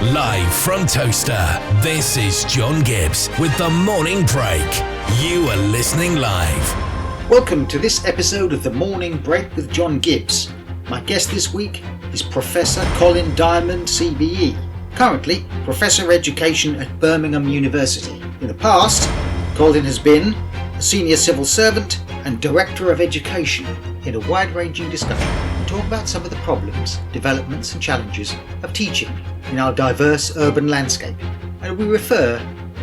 Live from Toaster, this is John Gibbs with The Morning Break. You are listening live. Welcome to this episode of The Morning Break with John Gibbs. My guest this week is Professor Colin Diamond, CBE, currently Professor of Education at Birmingham University. In the past, Colin has been a Senior Civil Servant and Director of Education in a wide-ranging discussion. We talk about some of the problems, developments and challenges of teaching in our diverse urban landscape, and we refer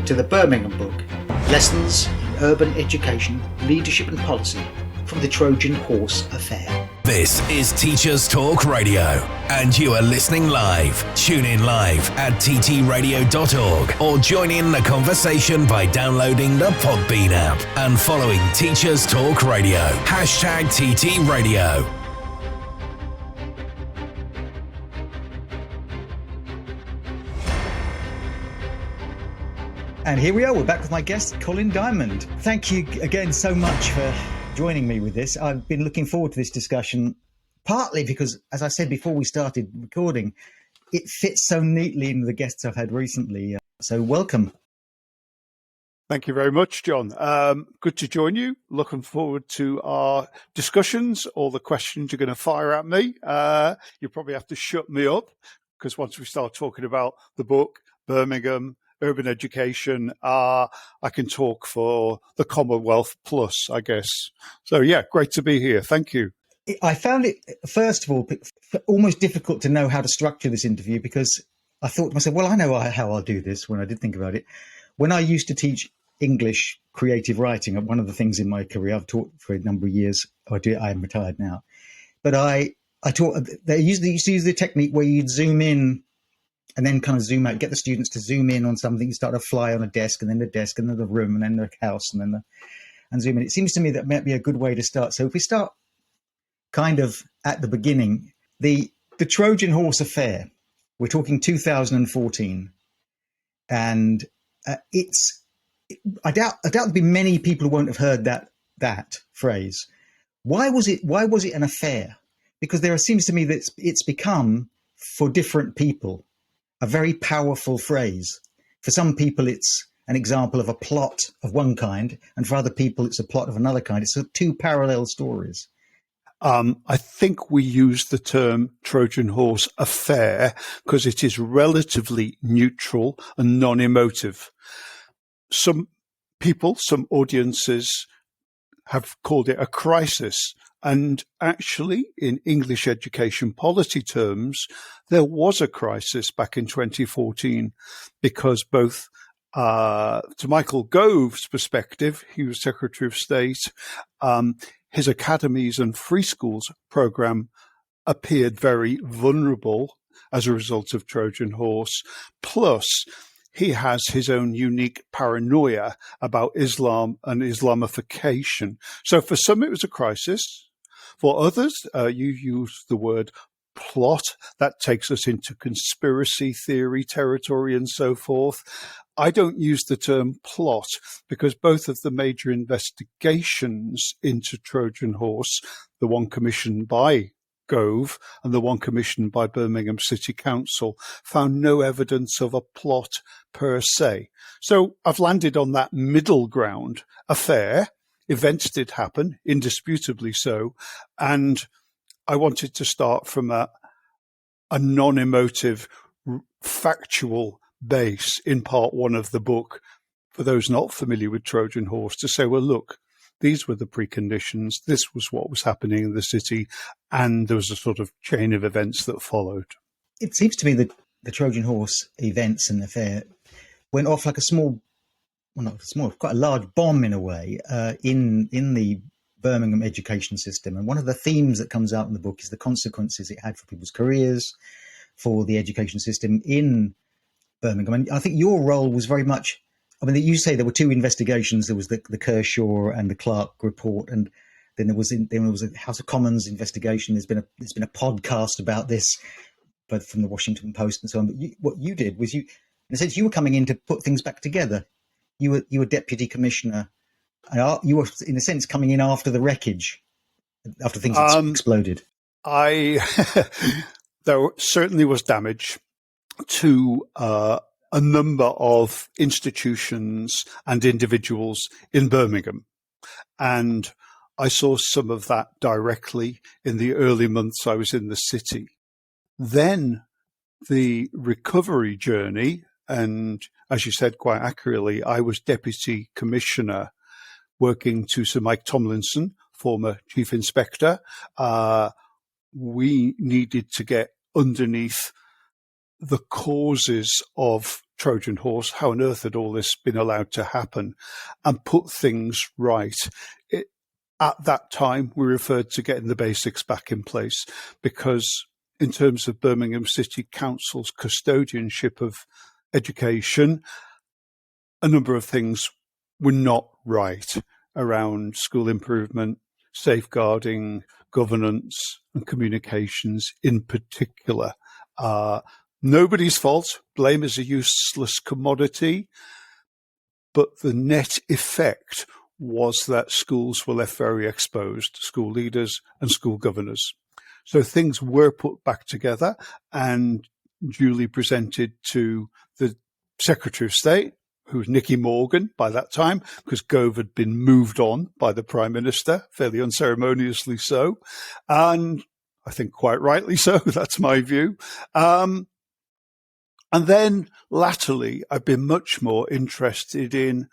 to the Birmingham book, Lessons in Urban Education, Leadership and Policy, from the Trojan Horse Affair. This is Teachers Talk Radio, and you are listening live. Tune in live at ttradio.org or join in the conversation by downloading the Podbean app and following Teachers Talk Radio. #TT Radio. And here we are, we're back with my guest, Colin Diamond. Thank you again so much for joining me with this. I've been looking forward to this discussion, partly because, as I said before we started recording, it fits so neatly in the guests I've had recently. So welcome. Thank you very much, John. Good to join you. Looking forward to our discussions, all the questions you're going to fire at me. You probably have to shut me up, because once we start talking about the book, Birmingham, urban education, I can talk for the Commonwealth plus, I guess. So, yeah, great to be here. Thank you. I found it, first of all, almost difficult to know how to structure this interview, because I thought to myself, well, I know how I'll do this when I did think about it. When I used to teach English creative writing, one of the things in my career, I've taught for a number of years. I am retired now. But I taught, they used to use the technique where you'd zoom in and then kind of zoom out, get the students to zoom in on something, start to fly on a desk, and then the desk, and then the room, and then the house, and then and zoom in. It seems to me that might be a good way to start. So if we start kind of at the beginning, the Trojan Horse Affair, we're talking 2014, and I doubt there'll be many people who won't have heard that phrase. Why was it an affair? Because seems to me that it's become, for different people, a very powerful phrase. For some people, it's an example of a plot of one kind, and for other people, it's a plot of another kind. It's two parallel stories. I think we use the term Trojan Horse Affair because it is relatively neutral and non-emotive. Some people, some audiences have called it a crisis. And actually, in English education policy terms, there was a crisis back in 2014 because both, to Michael Gove's perspective, he was Secretary of State, his academies and free schools program appeared very vulnerable as a result of Trojan Horse. Plus, he has his own unique paranoia about Islam and Islamification. So for some, it was a crisis. For others, you use the word plot. That takes us into conspiracy theory territory and so forth. I don't use the term plot because both of the major investigations into Trojan Horse, the one commissioned by Gove and the one commissioned by Birmingham City Council, found no evidence of a plot per se. So I've landed on that middle ground affair. Events did happen, indisputably so, and I wanted to start from a non-emotive, factual base in part one of the book, for those not familiar with Trojan Horse, to say, well, look, these were the preconditions, this was what was happening in the city, and there was a sort of chain of events that followed. It seems to me that the Trojan Horse events and affair went off like quite a large bomb in a way, in the Birmingham education system. And one of the themes that comes out in the book is the consequences it had for people's careers, for the education system in Birmingham. And I think your role was very much, you say there were two investigations. There was the Kershaw and the Clark report, and then there was a House of Commons investigation. There's been a podcast about this, but from the Washington Post and so on. But what you did was, in a sense, you were coming in to put things back together. You were deputy commissioner. You were, in a sense, coming in after the wreckage, after things had exploded. There certainly was damage. to a number of institutions and individuals in Birmingham. And I saw some of that directly in the early months I was in the city. Then the recovery journey, and as you said quite accurately, I was Deputy Commissioner working to Sir Mike Tomlinson, former Chief Inspector. We needed to get underneath the causes of Trojan Horse, how on earth had all this been allowed to happen, and put things right. At that time, we referred to getting the basics back in place, because in terms of Birmingham City Council's custodianship of education, a number of things were not right around school improvement, safeguarding, governance, and communications in particular. Nobody's fault. Blame is a useless commodity. But the net effect was that schools were left very exposed, school leaders and school governors. So things were put back together and duly presented to the Secretary of State, who was Nicky Morgan by that time, because Gove had been moved on by the Prime Minister, fairly unceremoniously so. And I think quite rightly so, that's my view. And then latterly, I've been much more interested in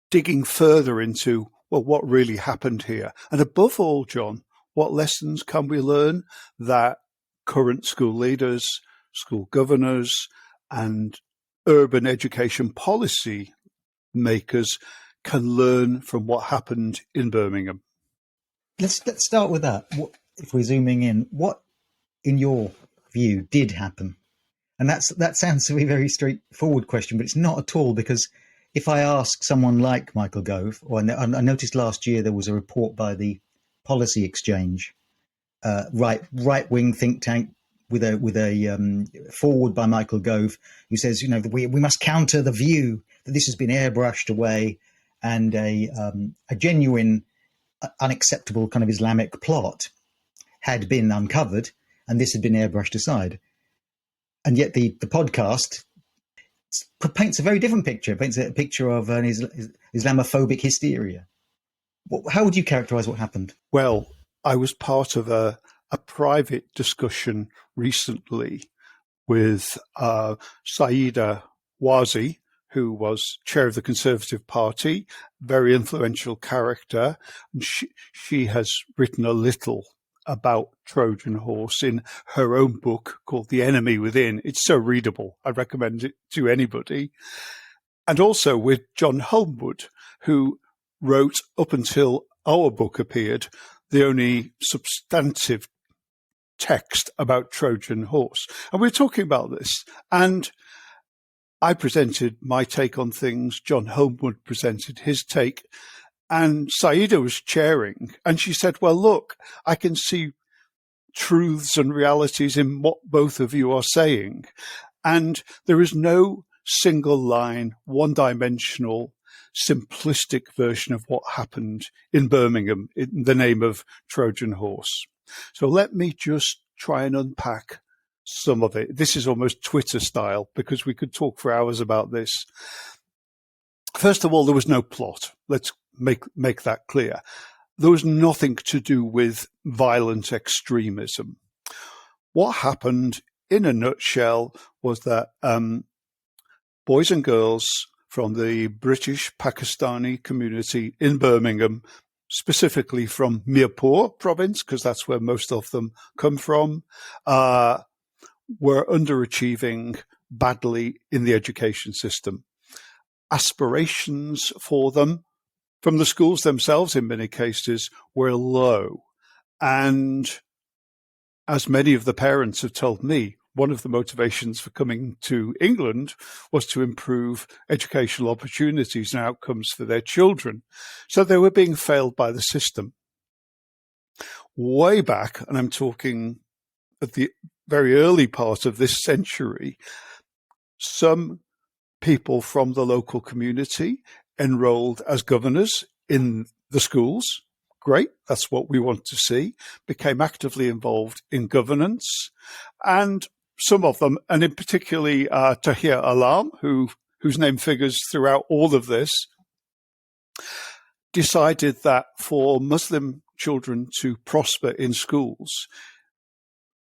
digging further into, well, what really happened here. And above all, John, what lessons can we learn that current school leaders, school governors, and urban education policy makers can learn from what happened in Birmingham? Let's start with that. If we're zooming in, what, in your view, did happen? And that sounds to be a very straightforward question, but it's not at all, because if I ask someone like Michael Gove, or I noticed last year there was a report by the Policy Exchange, right-wing think tank, with a forward by Michael Gove, who says, we must counter the view that this has been airbrushed away, and a genuine, unacceptable kind of Islamic plot had been uncovered, and this had been airbrushed aside. And yet the podcast paints a very different picture. It paints a picture of an Islamophobic hysteria. How would you characterize what happened? Well, I was part of a private discussion recently with Saida Wazi, who was chair of the Conservative Party, very influential character. And she has written a little about Trojan Horse in her own book called The Enemy Within. It's so readable. I recommend it to anybody. And also with John Holmwood, who wrote, up until our book appeared, the only substantive text about Trojan Horse. And we're talking about this. And I presented my take on things. John Holmwood presented his take. And Saida was chairing, and she said, well, look, I can see truths and realities in what both of you are saying. And there is no single line, one-dimensional, simplistic version of what happened in Birmingham in the name of Trojan Horse. So let me just try and unpack some of it. This is almost Twitter style, because we could talk for hours about this. First of all, there was no plot. Let's make that clear. There was nothing to do with violent extremism. What happened, in a nutshell, was that boys and girls from the British Pakistani community in Birmingham, specifically from Mirpur province, because that's where most of them come from, were underachieving badly in the education system. Aspirations for them from the schools themselves, in many cases, were low. And as many of the parents have told me, one of the motivations for coming to England was to improve educational opportunities and outcomes for their children. So they were being failed by the system. Way back, and I'm talking at the very early part of this century, some people from the local community enrolled as governors in the schools. Great, that's what we want to see. Became actively involved in governance. And some of them, and in particularly Tahir Alam, whose name figures throughout all of this, decided that for Muslim children to prosper in schools,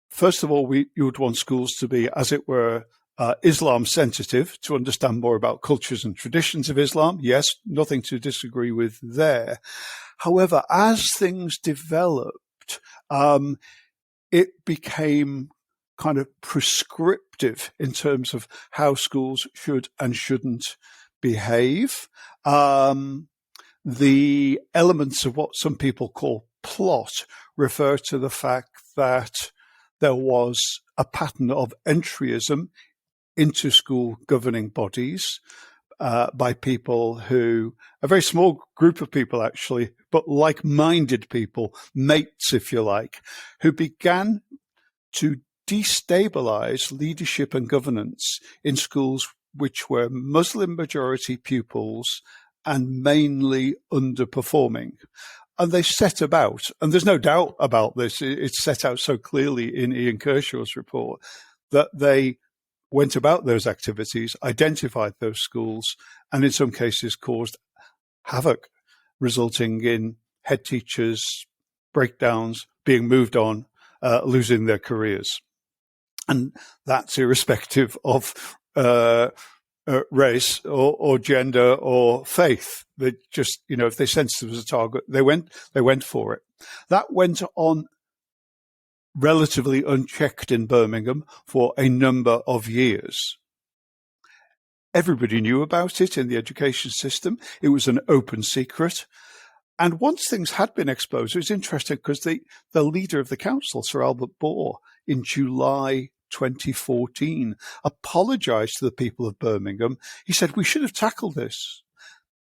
first of all, you would want schools to be, as it were, Islam sensitive, to understand more about cultures and traditions of Islam. Yes, nothing to disagree with there. However, as things developed, it became kind of prescriptive in terms of how schools should and shouldn't behave. The elements of what some people call plot refer to the fact that there was a pattern of entryism into school governing bodies by people who, a very small group of people actually, but like-minded people, mates if you like, who began to destabilize leadership and governance in schools which were Muslim majority pupils and mainly underperforming. And they set about, and there's no doubt about this, it's set out so clearly in Ian Kershaw's report, that they went about those activities, identified those schools, and in some cases caused havoc, resulting in head teachers, breakdowns, being moved on, losing their careers. And that's irrespective of race or gender or faith. They just, if they sensed there was a target, they went for it. That went on relatively unchecked in Birmingham for a number of years. Everybody knew about it in the education system. It was an open secret. And once things had been exposed, it was interesting because the leader of the council, Sir Albert Bohr, in July 2014, apologized to the people of Birmingham. He said, we should have tackled this,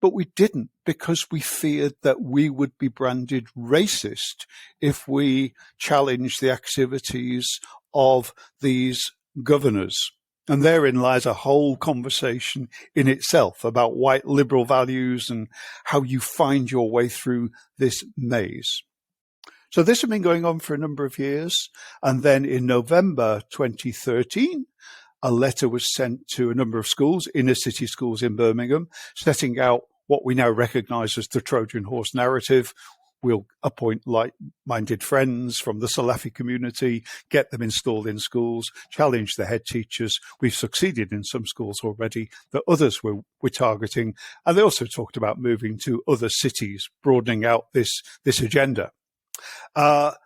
but we didn't because we feared that we would be branded racist if we challenged the activities of these governors. And therein lies a whole conversation in itself about white liberal values and how you find your way through this maze. So this had been going on for a number of years. And then in November 2013, a letter was sent to a number of schools, inner city schools in Birmingham, setting out what we now recognize as the Trojan horse narrative. We'll appoint like-minded friends from the Salafi community, get them installed in schools, challenge the head teachers. We've succeeded in some schools already that others we're targeting. And they also talked about moving to other cities, broadening out this agenda. That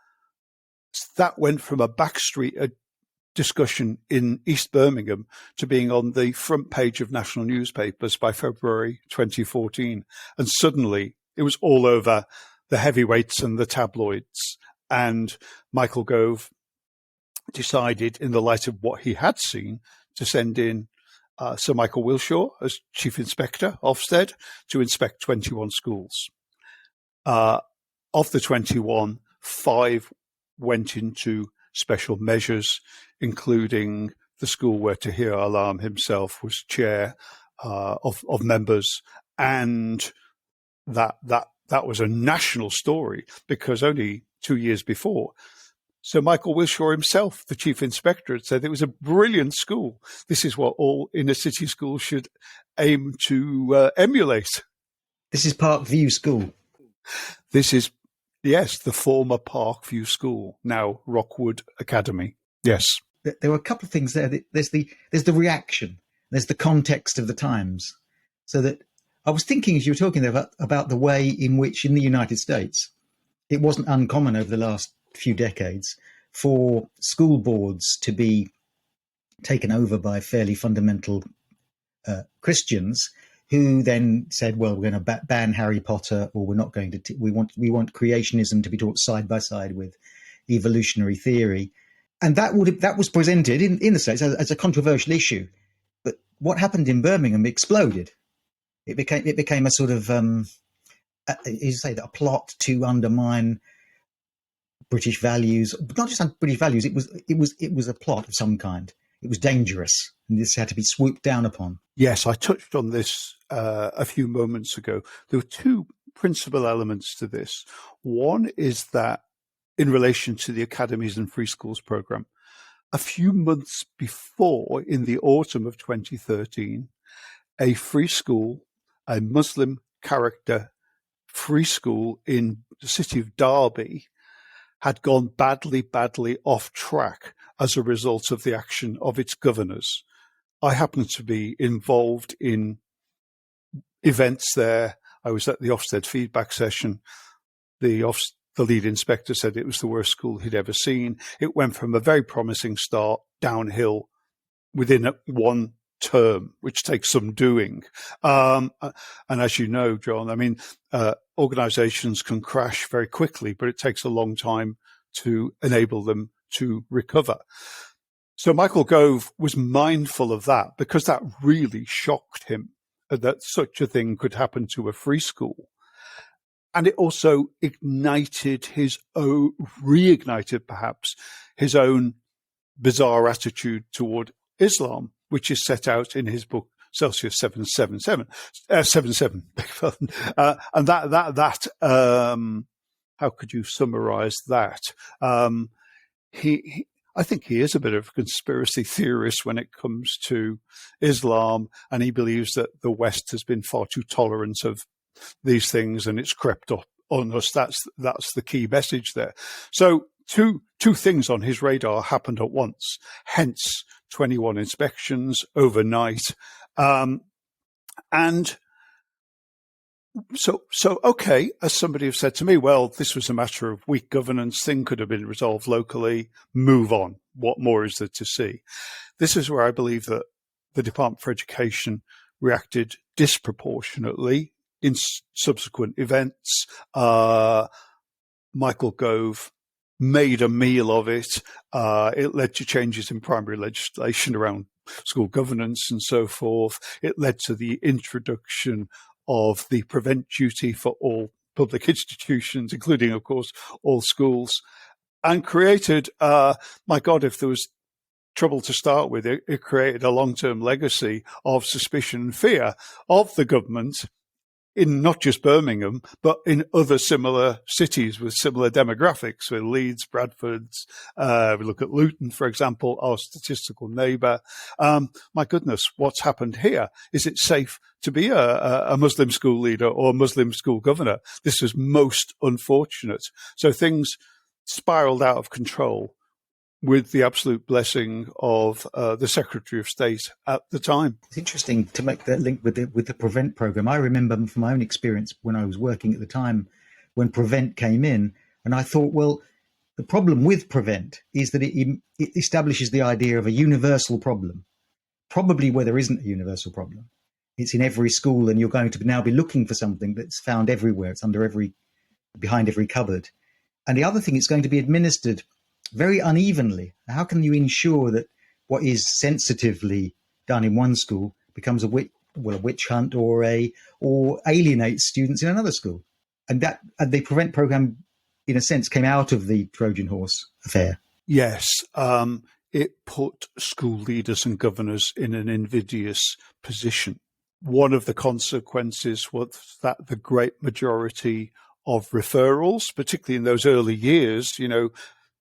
went from a backstreet discussion in East Birmingham to being on the front page of national newspapers by February 2014. And suddenly it was all over the heavyweights and the tabloids. And Michael Gove decided, in the light of what he had seen, to send in Sir Michael Wilshaw as Chief Inspector, Ofsted, to inspect 21 schools. Of the 21, 5 went into special measures, including the school where Tahir Alam himself was chair of members. And that was a national story because only 2 years before, Sir Michael Wilshaw himself, the chief inspector, had said it was a brilliant school. This is what all inner city schools should aim to emulate. This is Parkview School. This is, yes, the former Parkview School, now Rockwood Academy. Yes. There were a couple of things there. There's the reaction. There's the context of the times. So that I was thinking as you were talking there about the way in which in the United States, it wasn't uncommon over the last few decades for school boards to be taken over by fairly fundamental Christians who then said, well, we're going to ban Harry Potter, or we're not going to, we want creationism to be taught side by side with evolutionary theory. And that was presented in the States as a controversial issue. But what happened in Birmingham exploded. It became a sort of, a plot to undermine British values. Not just British values. It was a plot of some kind. It was dangerous, and this had to be swooped down upon. Yes, I touched on this a few moments ago. There were two principal elements to this. One is that in relation to the Academies and Free Schools program, a few months before, in the autumn of 2013, a free school, a Muslim character free school in the city of Derby, had gone badly off track as a result of the action of its governors. I happened to be involved in events there. I was at the Ofsted feedback session. The lead inspector said it was the worst school he'd ever seen. It went from a very promising start downhill within one term, which takes some doing. And as you know, John, I mean, organizations can crash very quickly, but it takes a long time to enable them to recover. So Michael Gove was mindful of that because that really shocked him, that such a thing could happen to a free school. And it also reignited perhaps his own bizarre attitude toward Islam, which is set out in his book Celsius 77. And that how could you summarize that? I think he is a bit of a conspiracy theorist when it comes to Islam, and he believes that the West has been far too tolerant of these things and it's crept up on us. That's the key message there. So two things on his radar happened at once, hence 21 inspections overnight. And so, okay, as somebody have said to me, well, this was a matter of weak governance, thing could have been resolved locally, move on. What more is there to see? This is where I believe that the Department for Education reacted disproportionately in subsequent events. Michael Gove made a meal of it. It led to changes in primary legislation around school governance and so forth. It led to the introduction of the prevent duty for all public institutions, including, of course, all schools, and created, my God, if there was trouble to start with, it created a long-term legacy of suspicion and fear of the government in not just Birmingham, but in other similar cities with similar demographics, so Leeds, Bradford's. We look at Luton, for example, our statistical neighbour. My goodness, what's happened here? Is it safe to be a Muslim school leader or a Muslim school governor? This was most unfortunate. So things spiraled out of control with the absolute blessing of the Secretary of State at the time. It's interesting to make that link with the Prevent program. I remember from my own experience when I was working at the time when Prevent came in, and I thought, well, the problem with Prevent is that it establishes the idea of a universal problem, probably where there isn't a universal problem. It's in every school, and you're going to now be looking for something that's found everywhere. It's behind every cupboard. And the other thing, it's going to be administered very unevenly. How can you ensure that what is sensitively done in one school becomes a witch hunt or alienates students in another school? And the Prevent program, in a sense, came out of the Trojan horse affair. Yes, it put school leaders and governors in an invidious position. One of the consequences was that the great majority of referrals, particularly in those early years,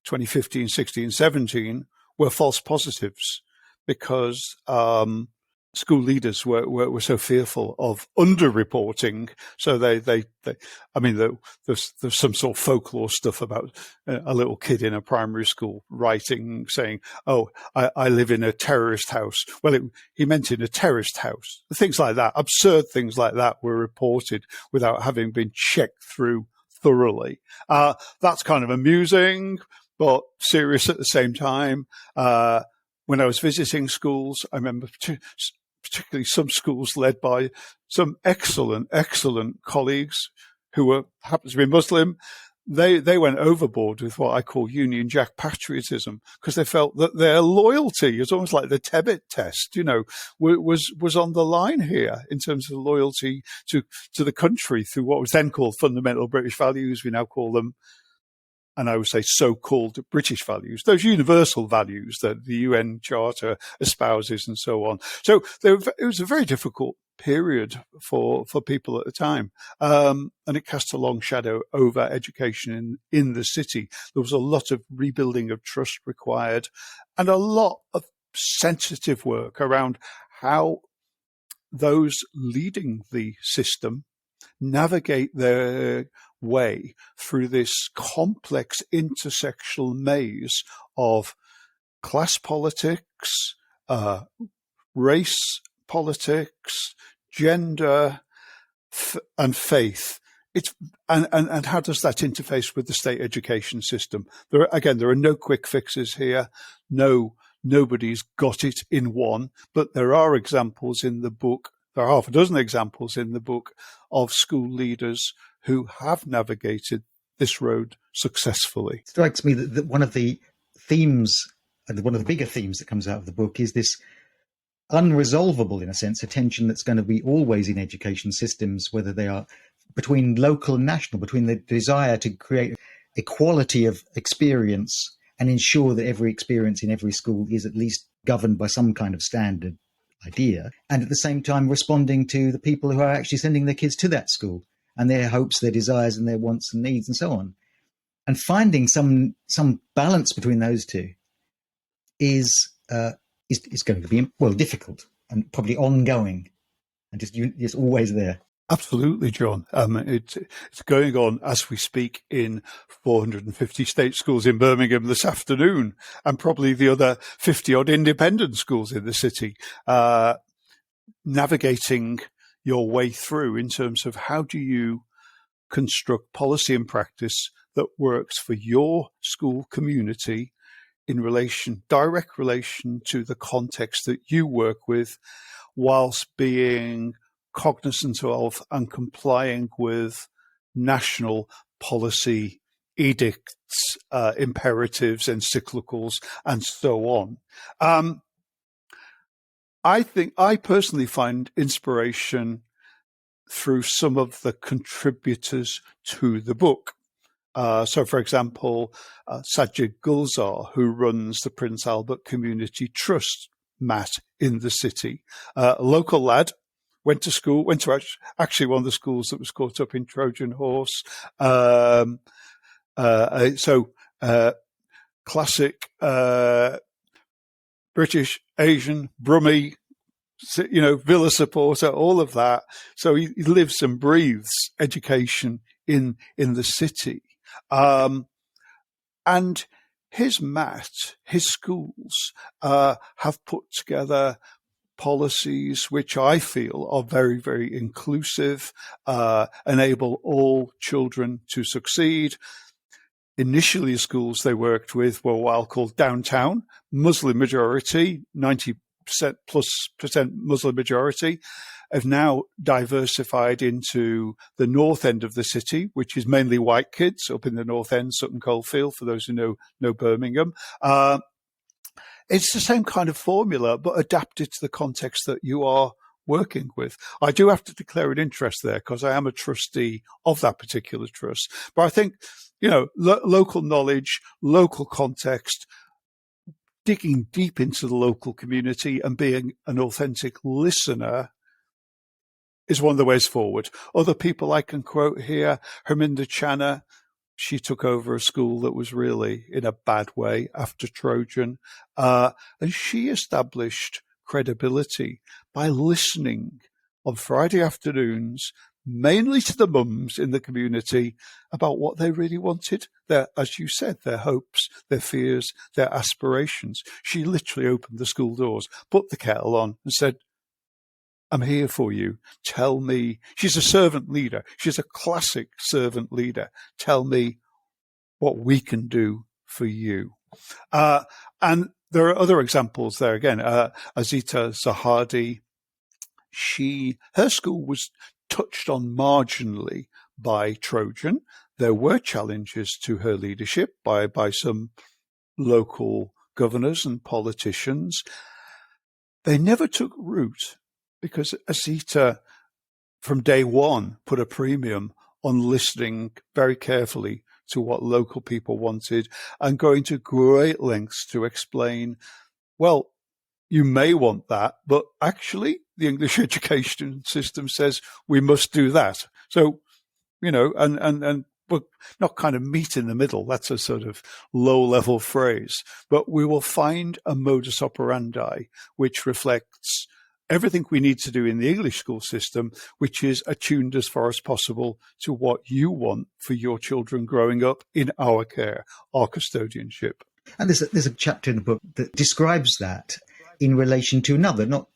2015, 16, 17, were false positives because school leaders were so fearful of underreporting. So there's some sort of folklore stuff about a little kid in a primary school saying, oh, I live in a terrorist house. Well, he meant in a terrorist house. Things like that, absurd things like that were reported without having been checked through thoroughly. That's kind of amusing, but serious at the same time. When I was visiting schools, I remember particularly some schools led by some excellent colleagues who happened to be Muslim. They went overboard with what I call Union Jack patriotism because they felt that their loyalty is almost like the Tebbit test, was on the line here in terms of loyalty to the country through what was then called fundamental British values. We now call them and I would say so-called British values, those universal values that the UN Charter espouses and so on. So it was a very difficult period for people at the time. And it cast a long shadow over education in the city. There was a lot of rebuilding of trust required and a lot of sensitive work around how those leading the system navigate their way through this complex intersectional maze of class politics, race politics, gender, and faith. And how does that interface with the state education system? There are no quick fixes here. Nobody's got it in one, but there are examples in the book. There are half a dozen examples in the book of school leaders who have navigated this road successfully. It strikes me that one of the themes, and one of the bigger themes that comes out of the book, is this unresolvable, in a sense, a tension that's going to be always in education systems, whether they are between local and national, between the desire to create equality of experience and ensure that every experience in every school is at least governed by some kind of standard idea, and at the same time responding to the people who are actually sending their kids to that school and their hopes, their desires and their wants and needs and so on. And finding some balance between those two is going to be, well, difficult and probably ongoing and just always there. Absolutely, John. It's going on as we speak in 450 state schools in Birmingham this afternoon, and probably the other 50-odd independent schools in the city, navigating your way through in terms of how do you construct policy and practice that works for your school community in direct relation to the context that you work with, whilst being cognizant of and complying with national policy edicts, imperatives, encyclicals, and so on. I personally find inspiration through some of the contributors to the book. So, for example, Sajid Gulzar, who runs the Prince Albert Community Trust mat in the city, a local lad, went to actually one of the schools that was caught up in Trojan Horse. Classic British, Asian, Brummie, Villa supporter, all of that. So he lives and breathes education in the city. And his schools have put together policies which I feel are very, very inclusive, enable all children to succeed. Initially, the schools they worked with were what I'll call downtown, Muslim majority, 90% plus Muslim majority, have now diversified into the north end of the city, which is mainly white kids up in the north end, Sutton Coldfield, for those who know Birmingham. It's the same kind of formula, but adapted to the context that you are working with. I do have to declare an interest there because I am a trustee of that particular trust. But I think, local knowledge, local context, digging deep into the local community and being an authentic listener is one of the ways forward. Other people I can quote here, Harminder Channa, she took over a school that was really in a bad way after Trojan, and she established credibility by listening on Friday afternoons, mainly to the mums in the community, about what they really wanted, as you said, their hopes, their fears, their aspirations. She literally opened the school doors, put the kettle on and said, I'm here for you. Tell me. She's a servant leader. She's a classic servant leader. Tell me what we can do for you. And there are other examples there again. Azita Zahadi, her school was touched on marginally by Trojan. There were challenges to her leadership by some local governors and politicians. They never took root, because Azita, from day one, put a premium on listening very carefully to what local people wanted, and going to great lengths to explain, well, you may want that, but actually the English education system says we must do that. So, but not kind of meet in the middle. That's a sort of low level phrase, but we will find a modus operandi which reflects everything we need to do in the English school system, which is attuned as far as possible to what you want for your children growing up in our care, our custodianship. And there's a chapter in the book that describes that in relation to another, not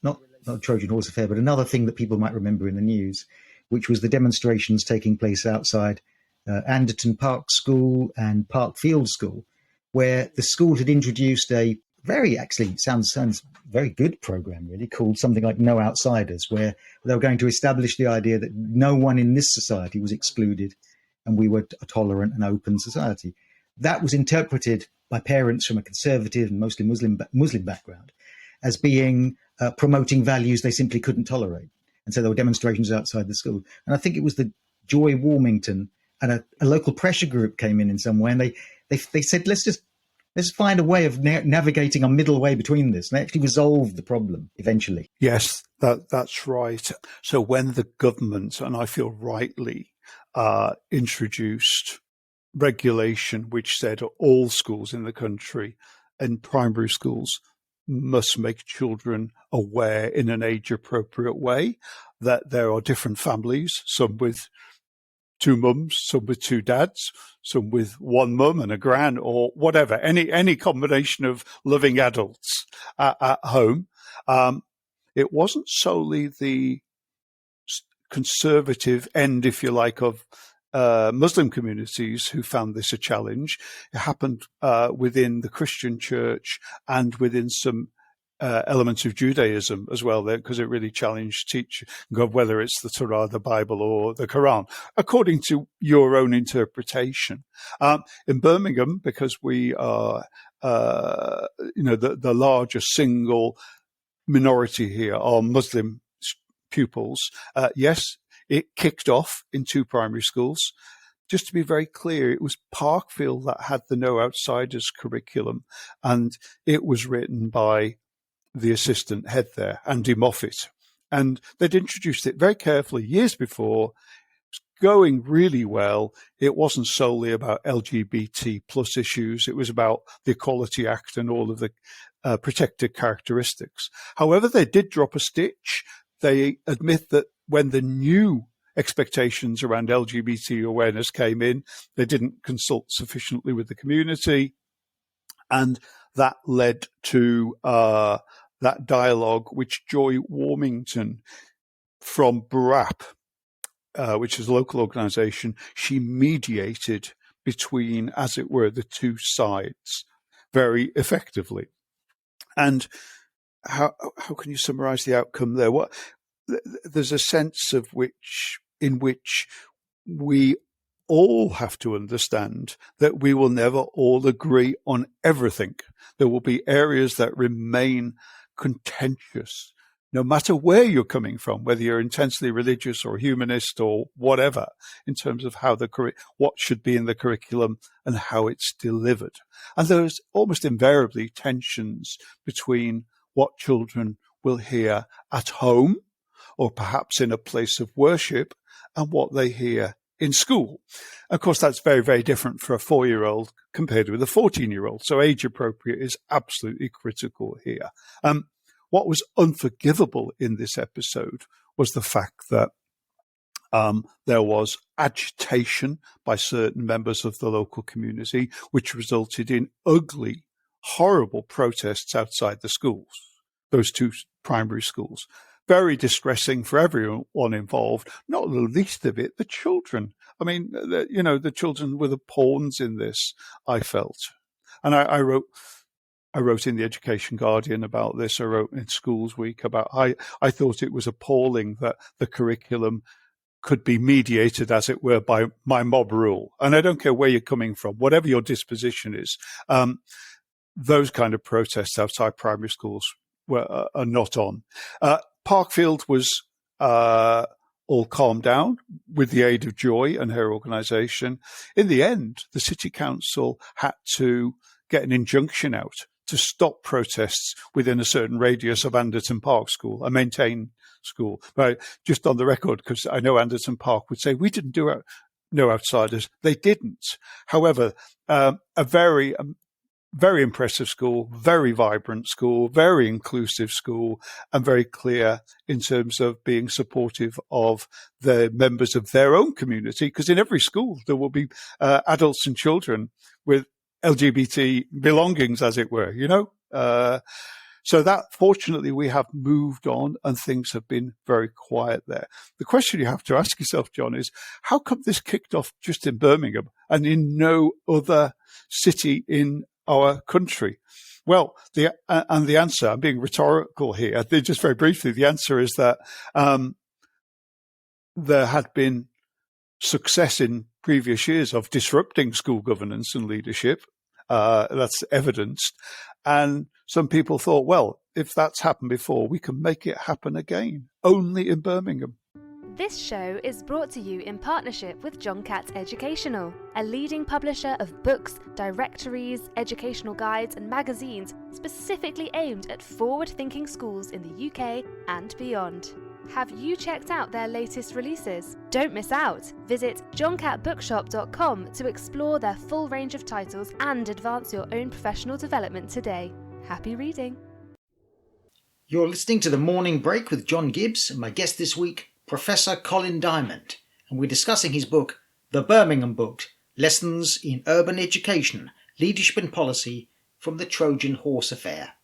Trojan Horse Affair, but another thing that people might remember in the news, which was the demonstrations taking place outside Anderton Park School and Park Field School, where the school had introduced a very, actually sounds very good program, really, called something like No Outsiders, where they were going to establish the idea that no one in this society was excluded and we were a tolerant and open society. That was interpreted by parents from a conservative and mostly Muslim background as being promoting values they simply couldn't tolerate. And so there were demonstrations outside the school. And I think it was the Joy Warmington and a local pressure group came in some way, and they said, let's find a way of navigating a middle way between this. And they actually resolved the problem eventually. Yes, that's right. So when the government, and I feel rightly, introduced regulation which said all schools in the country and primary schools must make children aware in an age-appropriate way that there are different families, some with two mums, some with two dads, some with one mum and a gran, or whatever, any combination of living adults at home. It wasn't solely the conservative end, if you like, of Muslim communities who found this a challenge. It happened within the Christian church and within some elements of Judaism as well, because it really challenged teaching, whether it's the Torah, the Bible, or the Quran, according to your own interpretation. In Birmingham, because we are, the largest single minority here are Muslim pupils. Yes, it kicked off in 2 primary schools. Just to be very clear, it was Parkfield that had the No Outsiders curriculum, and it was written by the assistant head there, Andy Moffat. And they'd introduced it very carefully years before. It was going really well. It wasn't solely about LGBT plus issues. It was about the Equality Act and all of the protected characteristics. However, they did drop a stitch. They admit that when the new expectations around LGBT awareness came in, they didn't consult sufficiently with the community. And that led to that dialogue which Joy Warmington from BRAP, which is a local organisation, she mediated between, as it were, the two sides very effectively. And how can you summarise the outcome there? There's a sense in which we all have to understand that we will never all agree on everything. There will be areas that remain contentious, no matter where you're coming from, whether you're intensely religious or humanist or whatever, in terms of how what should be in the curriculum and how it's delivered. And there's almost invariably tensions between what children will hear at home or perhaps in a place of worship and what they hear in school. Of course, that's very, very different for a 4-year-old compared with a 14-year-old. So age appropriate is absolutely critical here. What was unforgivable in this episode was the fact that there was agitation by certain members of the local community, which resulted in ugly, horrible protests outside the schools, those 2 primary schools. Very distressing for everyone involved, not the least of it, the children. I mean, the children were the pawns in this, I felt. And I wrote in the Education Guardian about this. I wrote in Schools Week about, I thought it was appalling that the curriculum could be mediated, as it were, by my mob rule. And I don't care where you're coming from, whatever your disposition is. Those kind of protests outside primary schools are not on. Parkfield was all calmed down with the aid of Joy and her organisation. In the end, the City Council had to get an injunction out to stop protests within a certain radius of Anderton Park School, a maintained school. But just on the record, because I know Anderton Park would say, we didn't do no outsiders. They didn't. However, a very impressive school, very vibrant school, very inclusive school, and very clear in terms of being supportive of the members of their own community, because in every school there will be adults and children with LGBT belongings, as it were, So that, fortunately, we have moved on and things have been very quiet there. The question you have to ask yourself, John, is how come this kicked off just in Birmingham and in no other city in our country? Well, the answer, I'm being rhetorical here, just very briefly, the answer is that there had been success in previous years of disrupting school governance and leadership. That's evidenced. And some people thought, well, if that's happened before, we can make it happen again, only in Birmingham. This show is brought to you in partnership with John Catt Educational, a leading publisher of books, directories, educational guides and magazines specifically aimed at forward-thinking schools in the UK and beyond. Have you checked out their latest releases? Don't miss out! Visit johncattbookshop.com to explore their full range of titles and advance your own professional development today. Happy reading! You're listening to The Morning Break with John Gibbs, and my guest this week, Professor Colin Diamond, and we're discussing his book, The Birmingham Book, Lessons in Urban Education, Leadership and Policy from the Trojan Horse Affair.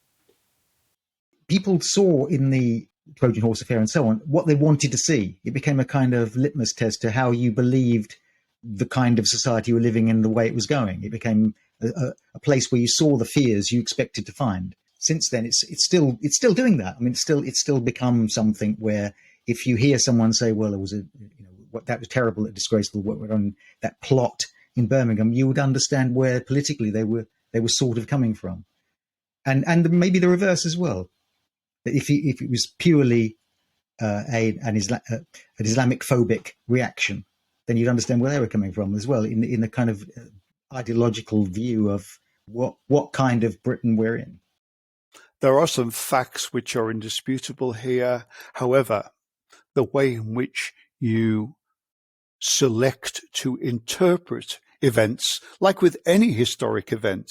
People saw in the Trojan Horse Affair and so on what they wanted to see. It became a kind of litmus test to how you believed the kind of society you were living in, the way it was going. It became a place where you saw the fears you expected to find. Since then, it's still doing that. I mean, it's still become something where if you hear someone say, "Well, it was that was terrible, that disgraceful, what went on that plot in Birmingham," you would understand where politically they were sort of coming from, and maybe the reverse as well. If it was purely an Islamic phobic reaction, then you'd understand where they were coming from as well, in the kind of ideological view of what kind of Britain we're in. There are some facts which are indisputable here. However, the way in which you select to interpret events, like with any historic event,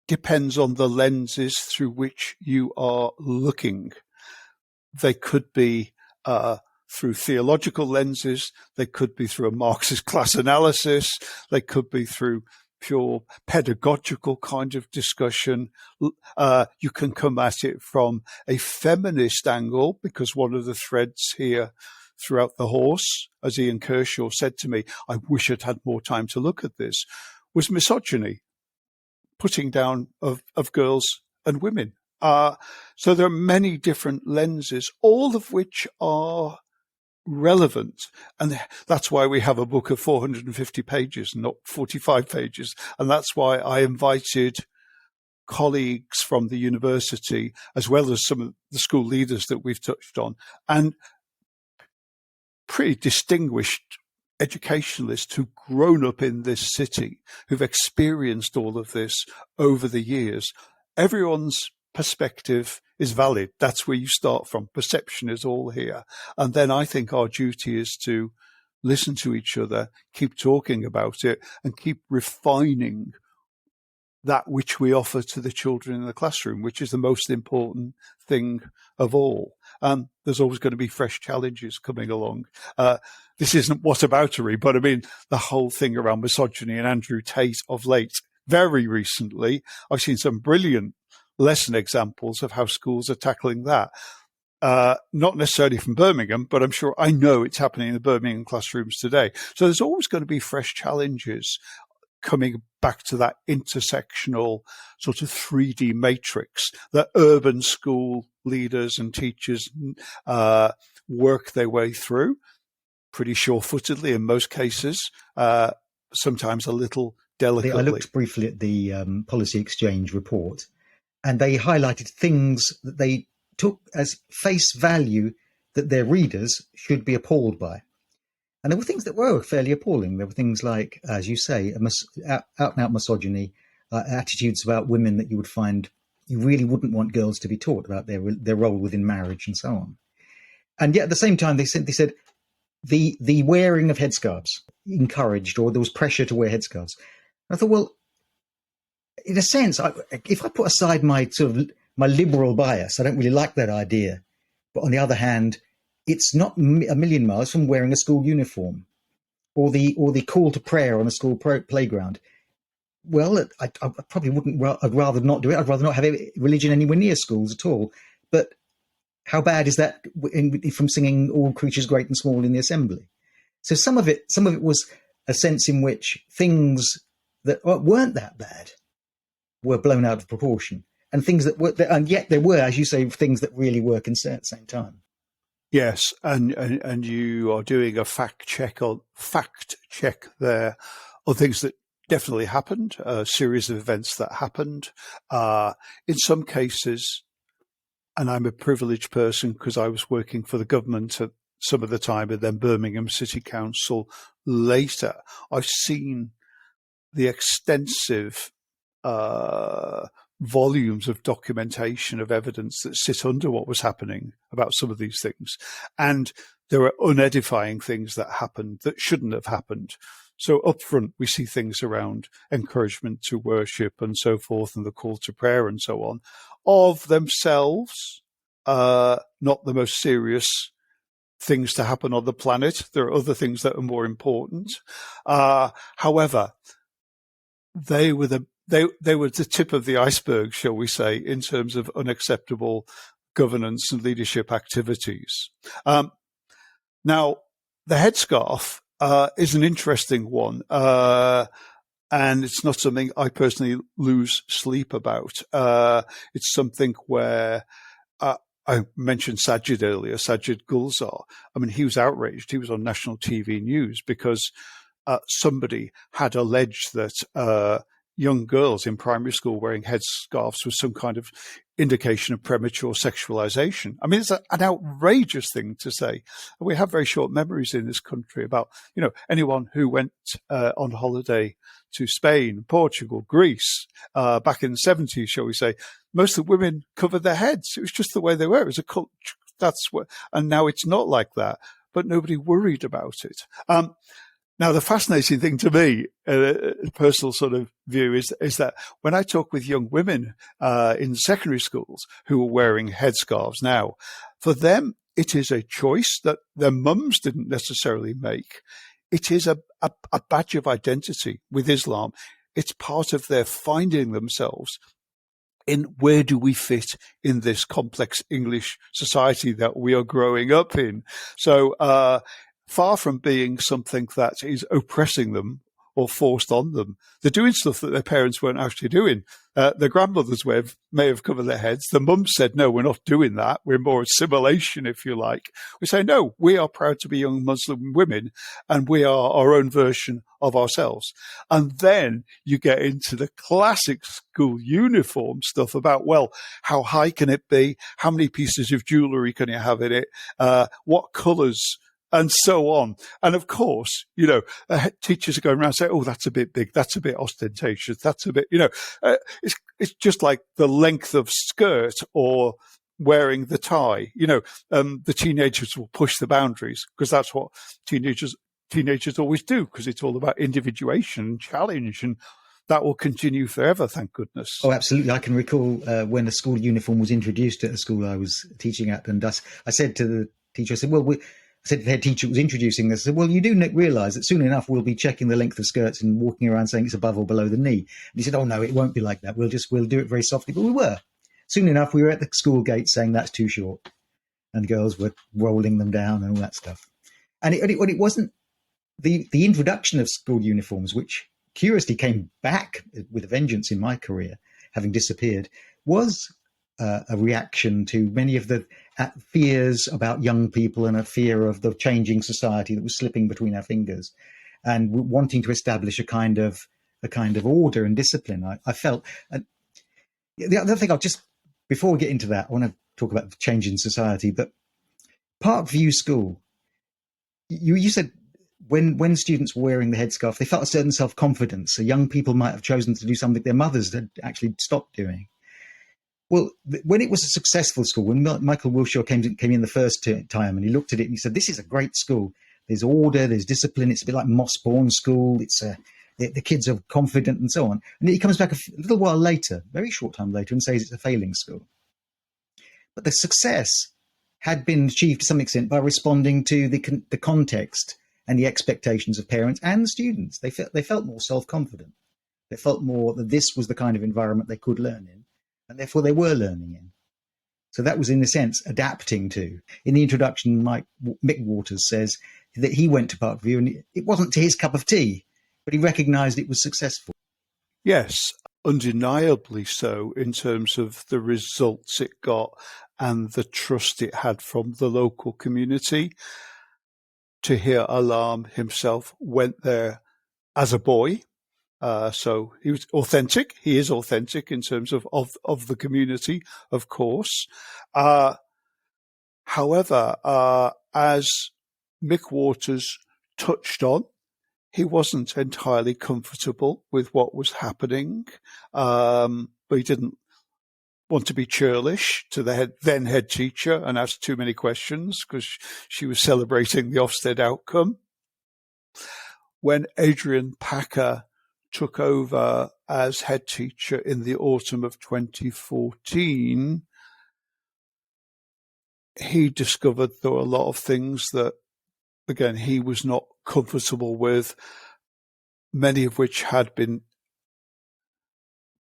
depends on the lenses through which you are looking. They could be through theological lenses. They could be through a Marxist class analysis. They could be through pure pedagogical kind of discussion. You can come at it from a feminist angle, because one of the threads here throughout The Horse, as Ian Kershaw said to me, I wish I'd had more time to look at this, was misogyny, putting down of girls and women. So there are many different lenses, all of which are relevant. And that's why we have a book of 450 pages, not 45 pages. And that's why I invited colleagues from the university, as well as some of the school leaders that we've touched on, and pretty distinguished educationalists who've grown up in this city, who've experienced all of this over the years. Everyone's perspective is valid. That's where you start from. Perception is all here. And then I think our duty is to listen to each other, keep talking about it, and keep refining that which we offer to the children in the classroom, which is the most important thing of all. There's always going to be fresh challenges coming along. This isn't whataboutery, but I mean, the whole thing around misogyny and Andrew Tate of late, very recently, I've seen some brilliant lesson examples of how schools are tackling that. Not necessarily from Birmingham, but I know it's happening in the Birmingham classrooms today. So there's always going to be fresh challenges coming back to that intersectional sort of 3D matrix that urban school leaders and teachers work their way through, pretty sure-footedly in most cases, sometimes a little delicately. I looked briefly at the Policy Exchange report, and they highlighted things that they took as face value that their readers should be appalled by. And there were things that were fairly appalling. There were things like, as you say, out-and-out misogyny, attitudes about women that you would find you really wouldn't want girls to be taught about their role within marriage and so on. And yet at the same time, they said the wearing of headscarves encouraged, or there was pressure to wear headscarves. And I thought, well, in a sense, if I put aside my my liberal bias, I don't really like that idea. But on the other hand, it's not a million miles from wearing a school uniform, or the call to prayer on a school playground. Well, I probably wouldn't. I'd rather not do it. I'd rather not have religion anywhere near schools at all. But how bad is that from singing "All creatures great and small" in the assembly? So some of it was a sense in which things that weren't that bad were blown out of proportion, and things that were, and yet there were, as you say, things that really were concerned at the same time. Yes, and you are doing a fact check there on things that definitely happened, a series of events that happened. In some cases, and I'm a privileged person because I was working for the government at some of the time, and then Birmingham City Council later, I've seen the extensive volumes of documentation of evidence that sit under what was happening about some of these things. And there are unedifying things that happened that shouldn't have happened. So up front, we see things around encouragement to worship and so forth, and the call to prayer and so on, of themselves, not the most serious things to happen on the planet. There are other things that are more important. However, they were the tip of the iceberg, shall we say, in terms of unacceptable governance and leadership activities. Now, the headscarf is an interesting one, and it's not something I personally lose sleep about. It's something where I mentioned Sajid earlier, Sajid Gulzar. I mean, he was outraged. He was on national TV news because somebody had alleged that young girls in primary school wearing headscarves was some kind of indication of premature sexualization. I mean, it's an outrageous thing to say. We have very short memories in this country about, anyone who went on holiday to Spain, Portugal, Greece, back in the 70s, shall we say, most of the women covered their heads. It was just the way they were. It was a culture. And now it's not like that, but nobody worried about it. Now, the fascinating thing to me, personal sort of view, is that when I talk with young women in secondary schools who are wearing headscarves now, for them, it is a choice that their mums didn't necessarily make. It is a badge of identity with Islam. It's part of their finding themselves in where do we fit in this complex English society that we are growing up in. So, far from being something that is oppressing them or forced on them, they're doing stuff that their parents weren't actually doing. Their grandmothers may have covered their heads. The mums said, no, we're not doing that. We're more assimilation, if you like. We say, no, we are proud to be young Muslim women, and we are our own version of ourselves. And then you get into the classic school uniform stuff about, well, how high can it be? How many pieces of jewellery can you have in it? What colours? And so on. And of course, teachers are going around saying, oh, that's a bit big. That's a bit ostentatious. That's a bit, it's just like the length of skirt or wearing the tie. The teenagers will push the boundaries because that's what teenagers always do, because it's all about individuation and challenge, and that will continue forever, thank goodness. Oh, absolutely. I can recall when a school uniform was introduced at a school I was teaching at, and I said to the teacher, I said the head teacher was introducing this. I said, well, you do realise that soon enough we'll be checking the length of skirts and walking around saying it's above or below the knee. And he said, oh, no, it won't be like that. We'll do it very softly. But we were. Soon enough, we were at the school gate saying that's too short. And girls were rolling them down and all that stuff. And it wasn't the introduction of school uniforms, which curiously came back with a vengeance in my career, having disappeared, was a reaction to many of the fears about young people and a fear of the changing society that was slipping between our fingers, and wanting to establish a kind of order and discipline. I felt, and the other thing, before we get into that, I want to talk about the change in society. But Parkview School, you said when students were wearing the headscarf, they felt a certain self-confidence. So young people might have chosen to do something their mothers had actually stopped doing. Well, when it was a successful school, when Michael Wilshaw came in the first time, and he looked at it and he said, "This is a great school. There's order, there's discipline. It's a bit like Mossbourne School. The kids are confident and so on." And he comes back a little while later, very short time later, and says it's a failing school. But the success had been achieved to some extent by responding to the context and the expectations of parents and students. They felt more self-confident. They felt more that this was the kind of environment they could learn in, and therefore they were learning in. So that was, in a sense, adapting to. In the introduction, Mick Waters says that he went to Parkview and it wasn't to his cup of tea, but he recognised it was successful. Yes, undeniably so, in terms of the results it got and the trust it had from the local community. Tahir Alam himself went there as a boy. So he was authentic. He is authentic in terms of the community, of course. However, as Mick Waters touched on, he wasn't entirely comfortable with what was happening, but he didn't want to be churlish to the then head teacher and ask too many questions because she was celebrating the Ofsted outcome. When Adrian Packer took over as head teacher in the autumn of 2014, he discovered there were a lot of things that, again, he was not comfortable with, many of which had been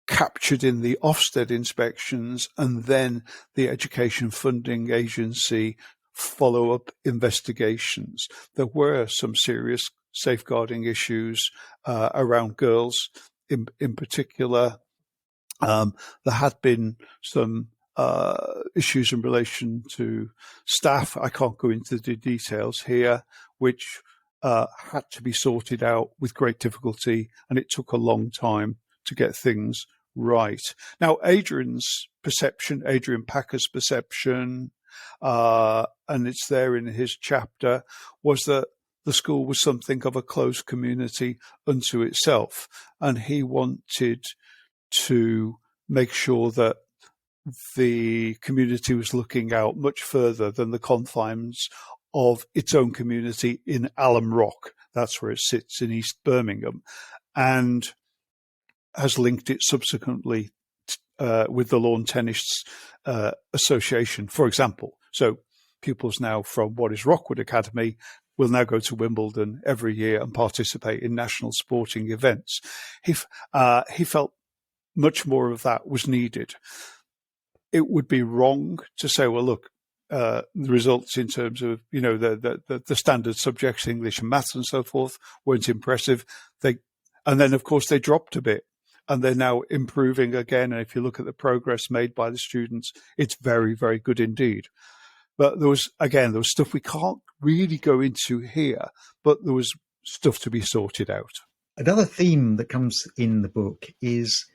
captured in the Ofsted inspections and then the Education Funding Agency follow-up investigations. There were some serious safeguarding issues around girls in particular. There had been some issues in relation to staff. I can't go into the details here, which had to be sorted out with great difficulty, and it took a long time to get things right. Now, Adrian Packer's perception, and it's there in his chapter, was that the school was something of a closed community unto itself, and he wanted to make sure that the community was looking out much further than the confines of its own community in Alum Rock. That's where it sits in East Birmingham, and has linked it subsequently with the Lawn Tennis Association, for example. So pupils now from what is Rockwood Academy will now go to Wimbledon every year and participate in national sporting events. He felt much more of that was needed. It would be wrong to say, well, look, the results in terms of, the standard subjects, English and maths and so forth, weren't impressive. And then, of course, they dropped a bit. And they're now improving again. And if you look at the progress made by the students, it's very, very good indeed. But there was stuff we can't really go into here, but there was stuff to be sorted out. Another theme that comes in the book is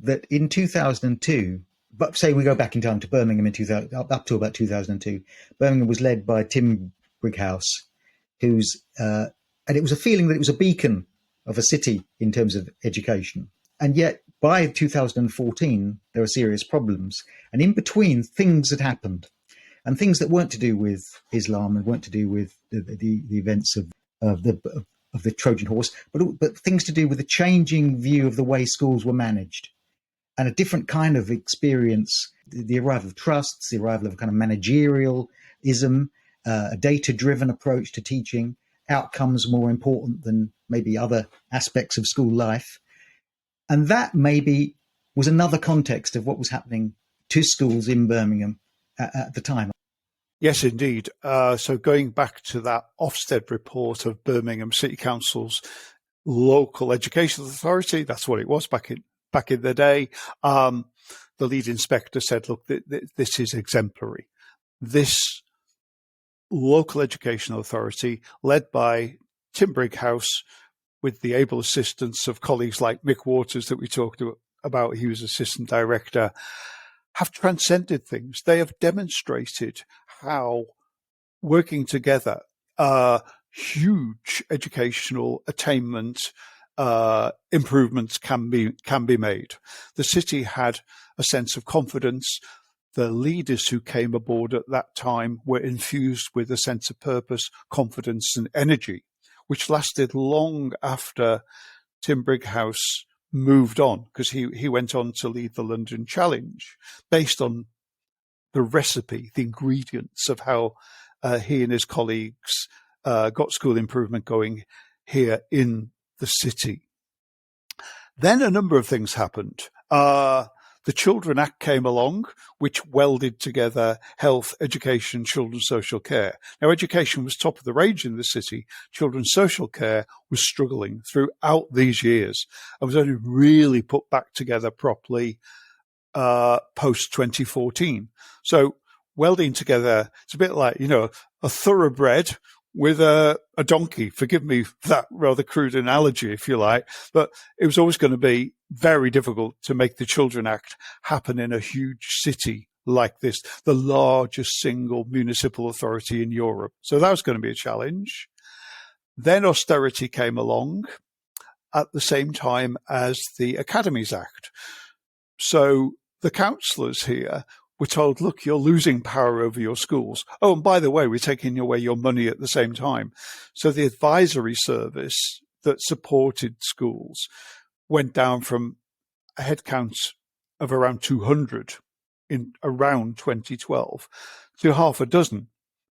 that in 2002, but say we go back in time to Birmingham in 2000, up to about 2002, Birmingham was led by Tim Brighouse, and it was a feeling that it was a beacon of a city in terms of education. And yet, by 2014, there were serious problems. And in between, things had happened. And things that weren't to do with Islam and weren't to do with the events of the Trojan horse, but things to do with the changing view of the way schools were managed. And a different kind of experience, the arrival of trusts, the arrival of a kind of managerialism, a data-driven approach to teaching, outcomes more important than maybe other aspects of school life. And that maybe was another context of what was happening to schools in Birmingham at the time. Yes, indeed. So going back to that Ofsted report of Birmingham City Council's local educational authority, that's what it was back in the day. The lead inspector said, look, this is exemplary. This local educational authority, led by Tim Brighouse, with the able assistance of colleagues like Mick Waters that we talked about, he was assistant director, have transcended things. They have demonstrated how working together, huge educational attainment improvements can be made. The city had a sense of confidence. The leaders who came aboard at that time were infused with a sense of purpose, confidence, and energy, which lasted long after Tim Brighouse moved on, because he went on to lead the London Challenge based on the recipe, the ingredients of how he and his colleagues got school improvement going here in the city. Then a number of things happened. The Children Act came along, which welded together health, education, children's social care. Now, education was top of the range in the city. Children's social care was struggling throughout these years and was only really put back together properly post 2014. So welding together, it's a bit like, a thoroughbred with a donkey. Forgive me for that rather crude analogy, if you like, but it was always going to be very difficult to make the Children Act happen in a huge city like this, the largest single municipal authority in Europe. So that was going to be a challenge. Then austerity came along at the same time as the Academies Act. So the councillors here were told, look, you're losing power over your schools. Oh, and by the way, we're taking away your money at the same time. So the advisory service that supported schools went down from a headcount of around 200 in around 2012 to half a dozen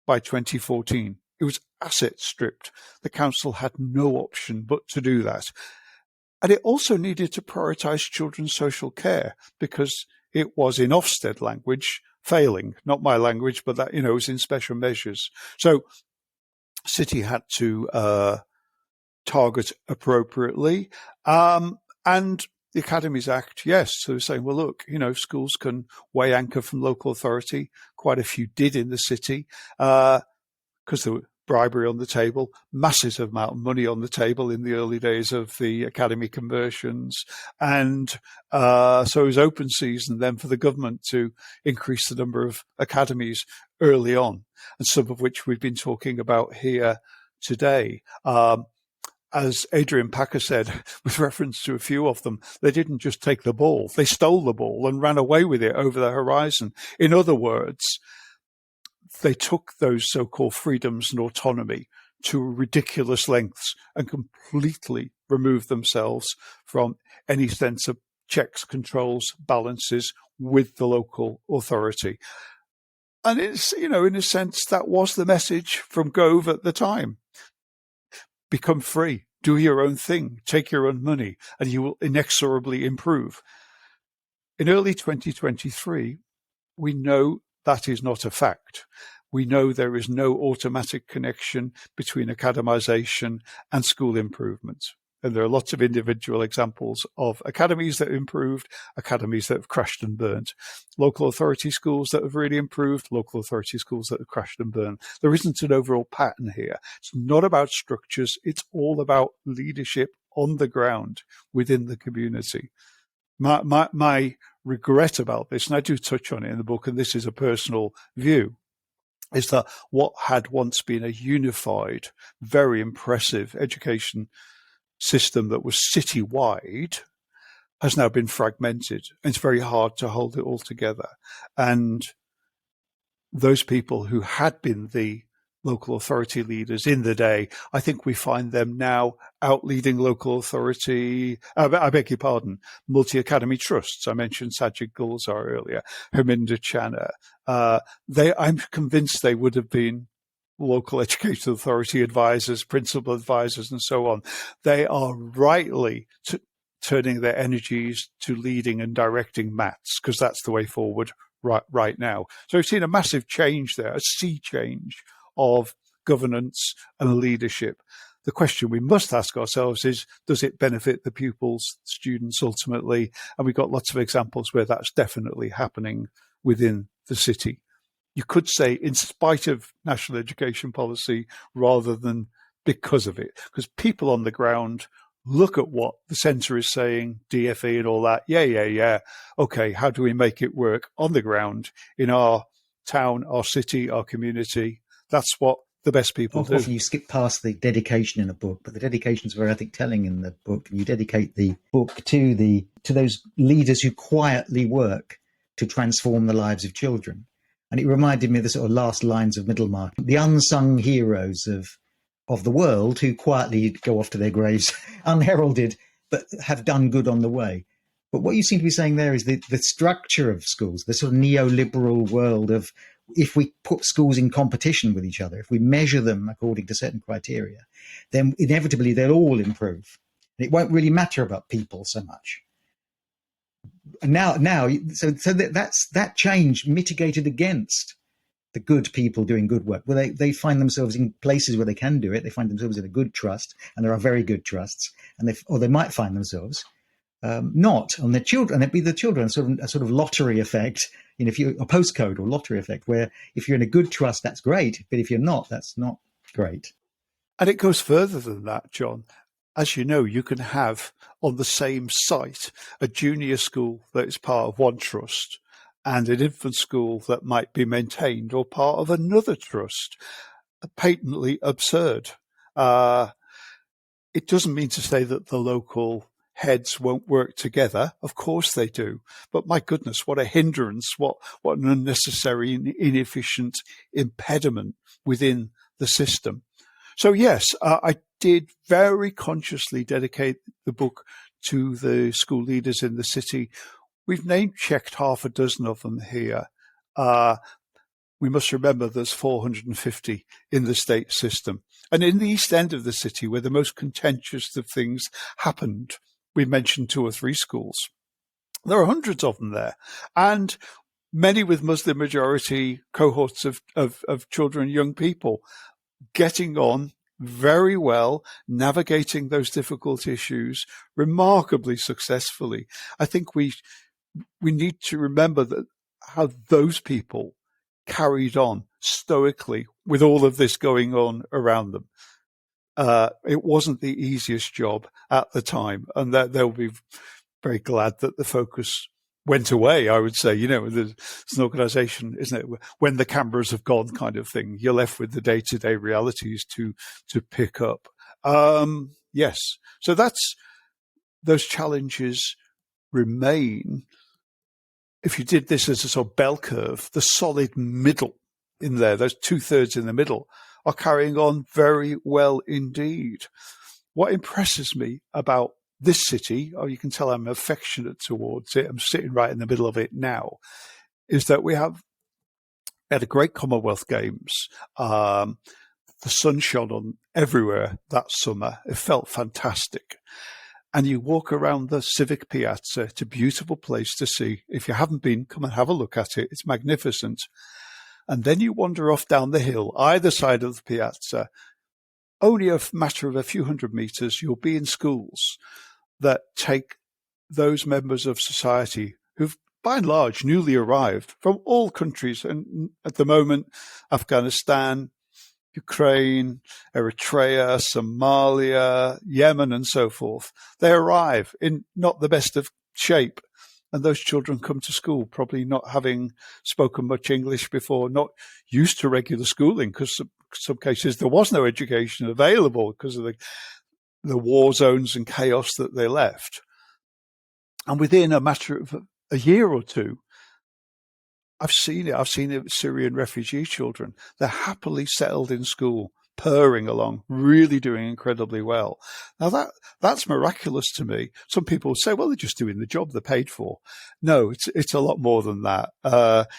by 2014. It was asset stripped. The council had no option but to do that. And it also needed to prioritise children's social care because it was, in Ofsted language, failing. Not my language, but that, it was in special measures. So city had to target appropriately. And the Academies Act, yes. So saying, well, look, schools can weigh anchor from local authority. Quite a few did in the city because there were bribery on the table, massive amount of money on the table in the early days of the academy conversions. And so it was open season then for the government to increase the number of academies early on, and some of which we've been talking about here today. As Adrian Packer said, with reference to a few of them, they didn't just take the ball, they stole the ball and ran away with it over the horizon. In other words, they took those so-called freedoms and autonomy to ridiculous lengths and completely removed themselves from any sense of checks, controls, balances with the local authority. And it's, in a sense, that was the message from Gove at the time. Become free, do your own thing, take your own money, and you will inexorably improve. In early 2023, we know that is not a fact. We know there is no automatic connection between academisation and school improvement. And there are lots of individual examples of academies that have improved, academies that have crashed and burned, local authority schools that have really improved, local authority schools that have crashed and burned. There isn't an overall pattern here. It's not about structures. It's all about leadership on the ground within the community. My regret about this, and I do touch on it in the book, and this is a personal view, is that what had once been a unified, very impressive education system that was citywide has now been fragmented. It's very hard to hold it all together. And those people who had been the local authority leaders in the day, I think we find them now out leading local authority, I beg your pardon, multi-academy trusts. I mentioned Sajid Gulzar earlier, Harminder Channa. I'm convinced they would have been local education authority advisors, principal advisors, and so on. They are rightly turning their energies to leading and directing maths, because that's the way forward right now. So we've seen a massive change there, a sea change of governance and leadership. The question we must ask ourselves is, does it benefit the pupils, students ultimately? And we've got lots of examples where that's definitely happening within the city. You could say in spite of national education policy rather than because of it, because people on the ground look at what the centre is saying, DFE and all that. Yeah. Okay, how do we make it work on the ground in our town, our city, our community? That's what the best people do. Often you skip past the dedication in a book, but the dedication is very, I think, telling in the book. And you dedicate the book to those leaders who quietly work to transform the lives of children. And it reminded me of the sort of last lines of Middlemarch, the unsung heroes of the world who quietly go off to their graves unheralded, but have done good on the way. But what you seem to be saying there is the structure of schools, the sort of neoliberal world of, if we put schools in competition with each other, if we measure them according to certain criteria, then inevitably they'll all improve. And it won't really matter about people so much. And now, so that change mitigated against the good people doing good work. Well, they find themselves in places where they can do it. They find themselves in a good trust, and there are very good trusts, and they might find themselves not on their children, and it'd be the children, a sort of lottery effect. If you're a postcode or lottery effect, where if you're in a good trust, that's great, but if you're not, that's not great. And it goes further than that, John. As you know, you can have on the same site a junior school that is part of one trust and an infant school that might be maintained or part of another trust. Patently absurd. It doesn't mean to say that the local heads won't work together. Of course they do. But my goodness, what a hindrance, what an unnecessary and inefficient impediment within the system. So yes, I did very consciously dedicate the book to the school leaders in the city. We've name-checked half a dozen of them here. We must remember there's 450 in the state system. And in the east end of the city, where the most contentious of things happened, we mentioned 2 or 3 schools. There are hundreds of them there. And many with Muslim majority cohorts of children, young people, getting on very well, navigating those difficult issues remarkably successfully. I think we need to remember that how those people carried on stoically with all of this going on around them. It wasn't the easiest job at the time, and that they'll be very glad that the focus went away, I would say. It's an organization, isn't it? When the cameras have gone kind of thing, you're left with the day-to-day realities to pick up. Yes. So those challenges remain. If you did this as a sort of bell curve, the solid middle in there, those 2/3 in the middle, are carrying on very well indeed. What impresses me about this city, you can tell I'm affectionate towards it, I'm sitting right in the middle of it now, is that we had a great Commonwealth Games. The sun shone on everywhere that summer. It felt fantastic. And you walk around the Civic Piazza. It's a beautiful place to see. If you haven't been, come and have a look at it. It's magnificent. And then you wander off down the hill, either side of the piazza. Only a matter of a few hundred meters, you'll be in schools that take those members of society who've, by and large, newly arrived from all countries. And at the moment, Afghanistan, Ukraine, Eritrea, Somalia, Yemen, and so forth. They arrive in not the best of shape. And those children come to school probably not having spoken much English before, not used to regular schooling, because in some cases there was no education available because of the war zones and chaos that they left. And within a matter of a year or two, I've seen it with Syrian refugee children. They're happily settled in school, purring along, really doing incredibly well. Now that's miraculous to me. Some people say, well, they're just doing the job they're paid for. No, it's a lot more than that.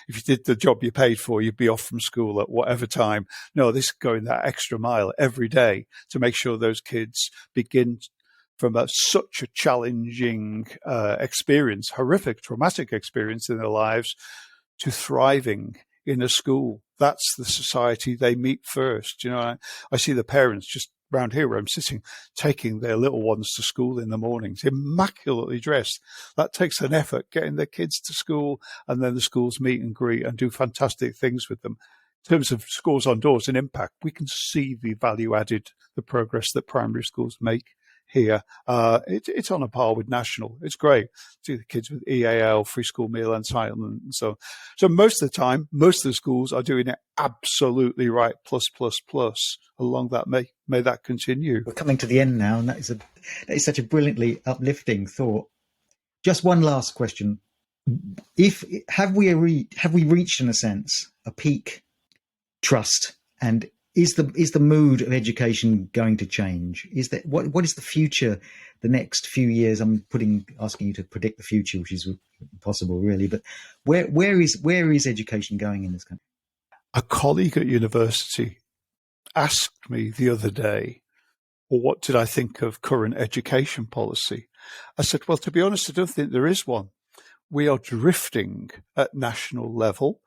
If you did the job you paid for, you'd be off from school at whatever time. No, this is going that extra mile every day to make sure those kids begin from such a challenging experience, horrific, traumatic experience in their lives, to thriving in a school. That's the society they meet first. I see the parents just round here where I'm sitting, taking their little ones to school in the mornings, immaculately dressed. That takes an effort, getting their kids to school, and then the schools meet and greet and do fantastic things with them. In terms of schools on doors and impact, we can see the value added, the progress that primary schools make here. It's on a par with national. It's great. See the kids with EAL, free school meal entitlement, and so. So most of the time, most of the schools are doing it absolutely right. Plus, plus, plus. Along that, may that continue. We're coming to the end now, and that is such a brilliantly uplifting thought. Just one last question: have we reached, in a sense, a peak trust, and is the mood of education going to change? Is that what is the future? The next few years, I'm asking you to predict the future, which is impossible, really. But where is education going in this country? A colleague at university asked me the other day, well, what did I think of current education policy? I said, well, to be honest, I don't think there is one. We are drifting at national level.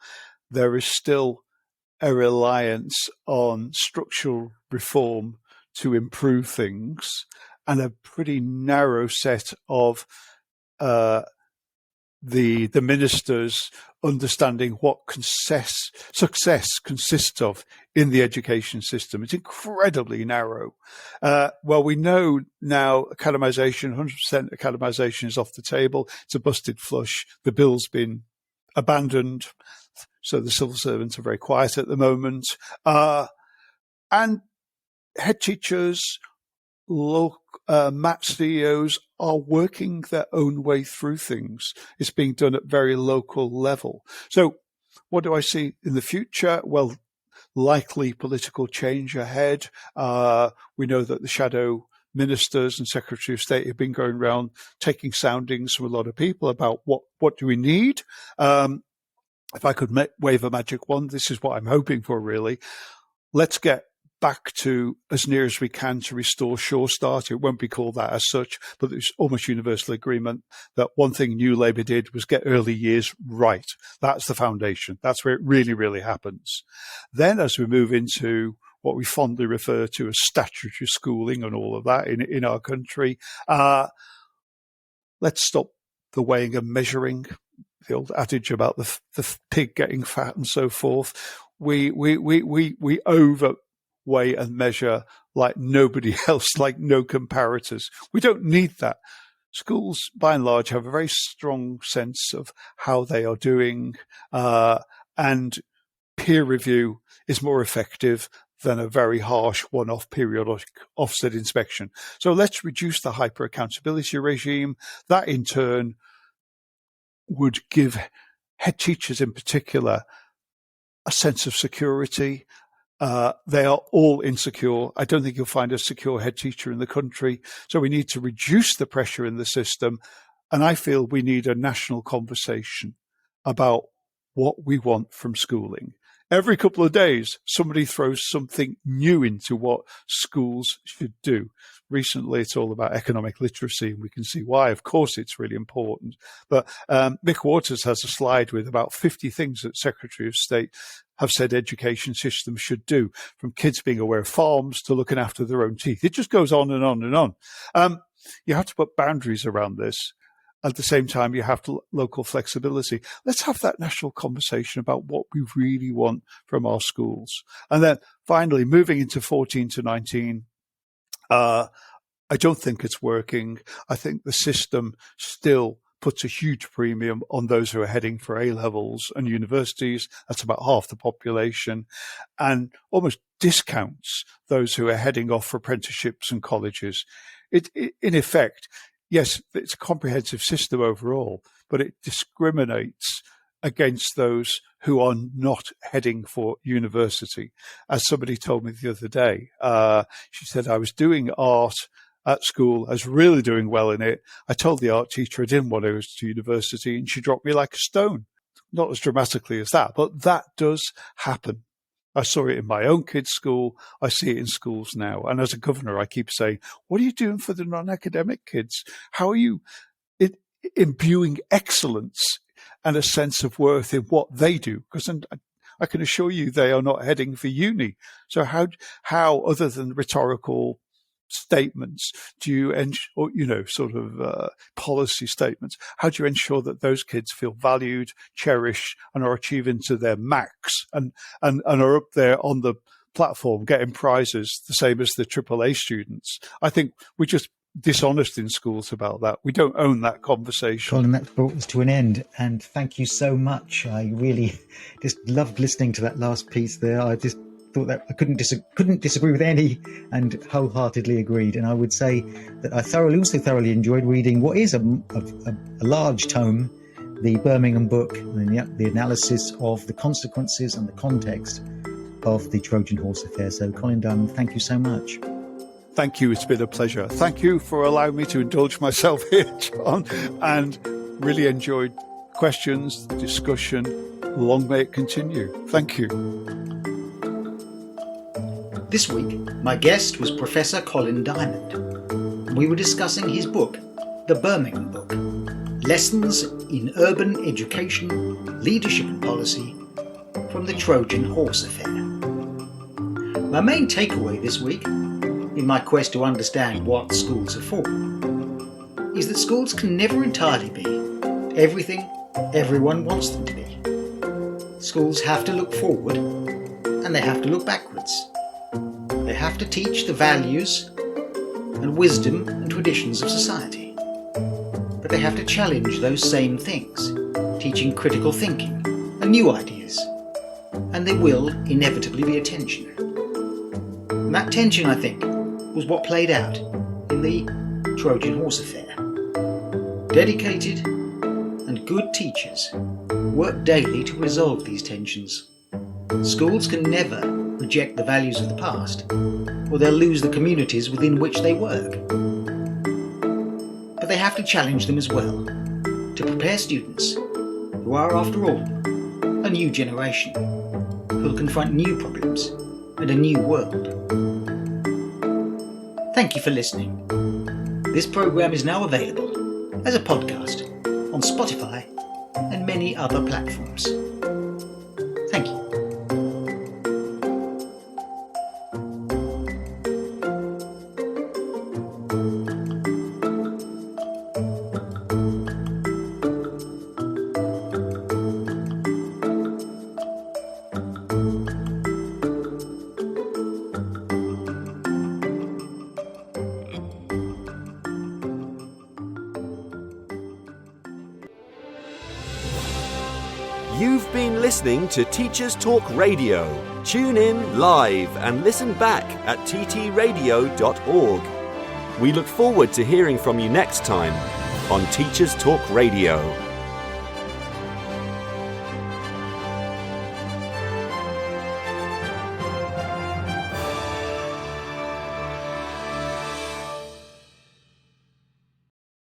There is still a reliance on structural reform to improve things, and a pretty narrow set of the ministers understanding what success consists of in the education system. It's incredibly narrow. Well, we know now academisation, 100% academisation is off the table. It's a busted flush. The bill's been abandoned. So the civil servants are very quiet at the moment. And head teachers, MAT CEOs are working their own way through things. It's being done at very local level. So what do I see in the future? Well, likely political change ahead. We know that the shadow ministers and Secretary of State have been going around taking soundings from a lot of people about what do we need. If I could wave a magic wand, this is what I'm hoping for, really. Let's get back to as near as we can to restore Sure Start. It won't be called that as such, but there's almost universal agreement that one thing New Labour did was get early years right. That's the foundation. That's where it really, really happens. Then as we move into what we fondly refer to as statutory schooling and all of that in our country, let's stop the weighing and measuring, the old adage about the pig getting fat and so forth. We overweigh and measure like nobody else, like no comparators. We don't need that. Schools, by and large, have a very strong sense of how they are doing, and peer review is more effective than a very harsh one-off periodic offset inspection. So let's reduce the hyper-accountability regime. That, in turn, would give head teachers in particular a sense of security. They are all insecure. I don't think you'll find a secure head teacher in the country. So we need to reduce the pressure in the system. And I feel we need a national conversation about what we want from schooling. Every couple of days, somebody throws something new into what schools should do. Recently, it's all about economic literacy, and we can see why. Of course, it's really important. But Mick Waters has a slide with about 50 things that Secretary of State have said education systems should do, from kids being aware of farms to looking after their own teeth. It just goes on and on and on. You have to put boundaries around this. At the same time, you have local flexibility. Let's have that national conversation about what we really want from our schools. And then finally, moving into 14 to 19, I don't think it's working. I think the system still puts a huge premium on those who are heading for A-levels and universities. That's about half the population, and almost discounts those who are heading off for apprenticeships and colleges. It in effect, yes, it's a comprehensive system overall, but it discriminates against those who are not heading for university. As somebody told me the other day, she said, I was doing art at school. I was really doing well in it. I told the art teacher I didn't want to go to university, and she dropped me like a stone. Not as dramatically as that, but that does happen. I saw it in my own kids' school. I see it in schools now. And as a governor, I keep saying, what are you doing for the non-academic kids? How are you imbuing excellence and a sense of worth in what they do? Because I can assure you they are not heading for uni. So how other than rhetorical statements do you policy statements, how do you ensure that those kids feel valued, cherished, and are achieving to their max and are up there on the platform getting prizes the same as the AAA students? I think we just dishonest in schools about that. We don't own that conversation. Colin, that brought us to an end, and thank you so much. I really just loved listening to that last piece there. I just thought that I couldn't disagree with any, and wholeheartedly agreed. And I would say that I also thoroughly enjoyed reading what is a large tome, the Birmingham book, and the analysis of the consequences and the context of the Trojan Horse affair. So, Colin Diamond, thank you so much. Thank you. It's been a pleasure. Thank you for allowing me to indulge myself here, John, and really enjoyed questions, discussion. Long may it continue. Thank you. This week, my guest was Professor Colin Diamond. We were discussing his book, The Birmingham Book, Lessons in Urban Education, Leadership and Policy from the Trojan Horse Affair. My main takeaway this week, in my quest to understand what schools are for, is that schools can never entirely be everything everyone wants them to be. Schools have to look forward and they have to look backwards. They have to teach the values and wisdom and traditions of society. But they have to challenge those same things, teaching critical thinking and new ideas. And there will inevitably be a tension. And that tension, I think, was what played out in the Trojan Horse affair. Dedicated and good teachers work daily to resolve these tensions. Schools can never reject the values of the past, or they'll lose the communities within which they work. But they have to challenge them as well, to prepare students who are, after all, a new generation, who will confront new problems and a new world. Thank you for listening. This programme is now available as a podcast on Spotify and many other platforms. Thank you. You've been listening to Teachers Talk Radio. Tune in live and listen back at ttradio.org. We look forward to hearing from you next time on Teachers Talk Radio.